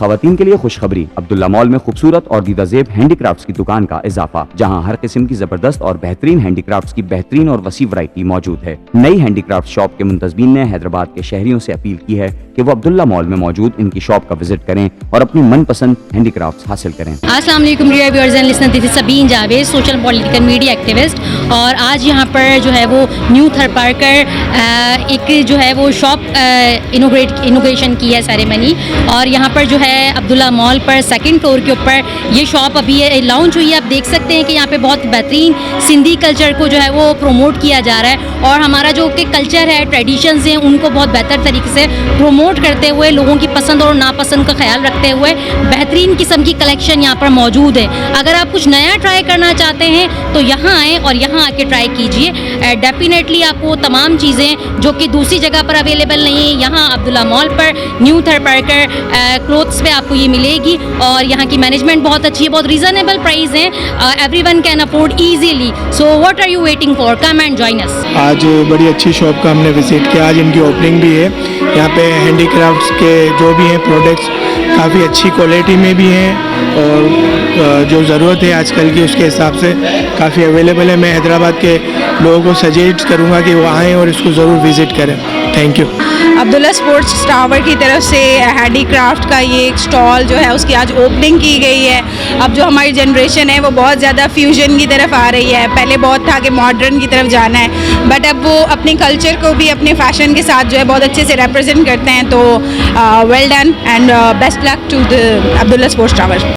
खवातीन के लिए खुशखबरी, अब्दुल्ला मॉल में खूबसूरत और दीदाजेब हैंडीक्राफ्ट्स की दुकान का इजाफा, जहां हर किस्म की जबरदस्त और बेहतरीन हैंडीक्राफ्ट्स की बेहतरीन और वसी वैरायटी मौजूद है। नई हैंडीक्राफ्ट शॉप के मुंतजमीन ने हैदराबाद के शहरियों से अपील की है कि वो अब्दुल्ला मॉल में मौजूद इनकी शॉप का विजिट करें और अपनी मनपसंद हैंडीक्राफ्ट्स हासिल करें। अस्सलाम वालेकुम dear viewers and listeners, this is Sabeen Javed, social political media activist. और आज यहाँ पर जो है वो न्यू थर पार्कर एक जो है वो शॉप इनोग्रेशन की है सेरेमनी, और यहाँ पर जो है अब्दुल्ला मॉल पर सेकंड फ्लोर के ऊपर ये शॉप अभी लॉन्च हुई है। आप देख सकते हैं कि यहाँ पे बहुत बेहतरीन सिंधी कल्चर को जो है वो प्रमोट किया जा रहा है, और हमारा जो कि कल्चर है, ट्रेडिशंस हैं, उनको बहुत बेहतर तरीके से प्रमोट करते हुए, लोगों की पसंद और नापसंद का ख्याल रखते हुए बेहतरीन किस्म की कलेक्शन यहाँ पर मौजूद है। अगर आप कुछ नया ट्राई करना चाहते हैं तो यहाँ आएँ और यहाँ आके ट्राई कीजिए। डेफिनेटली आपको तमाम चीज़ें जो कि दूसरी जगह पर अवेलेबल नहीं है, यहाँ अब्दुल्ला मॉल पर न्यू थर पार्कर क्लोथ्स पे आपको ये मिलेगी। और यहाँ की मैनेजमेंट बहुत अच्छी है, बहुत रीज़नेबल प्राइस हैं, everyone can afford easily. So what are you waiting for, come and join us. आज बड़ी अच्छी शॉप का हमने विजिट किया, आज इनकी ओपनिंग भी है। यहाँ पे हैंडीक्राफ्ट्स के जो भी हैं प्रोडक्ट्स काफ़ी अच्छी क्वालिटी में भी हैं, और जो ज़रूरत है आजकल की उसके हिसाब से काफ़ी अवेलेबल है। मैं हैदराबाद के लोगों को सजेस्ट करूँगा कि वो आएँ और इसको ज़रूर विज़िट करें। Thank you. Abdullah sports tower की तरफ से हैंडीक्राफ्ट का ये एक स्टॉल जो है उसकी आज ओपनिंग की गई है। अब जो हमारी जनरेशन है वो बहुत ज़्यादा फ्यूजन की तरफ आ रही है। पहले बहुत था कि मॉडर्न की तरफ जाना है, बट अब वो अपने कल्चर को भी अपने फैशन के साथ जो है बहुत अच्छे से रिप्रेजेंट करते हैं। तो well done and best luck to the Abdullah sports tower.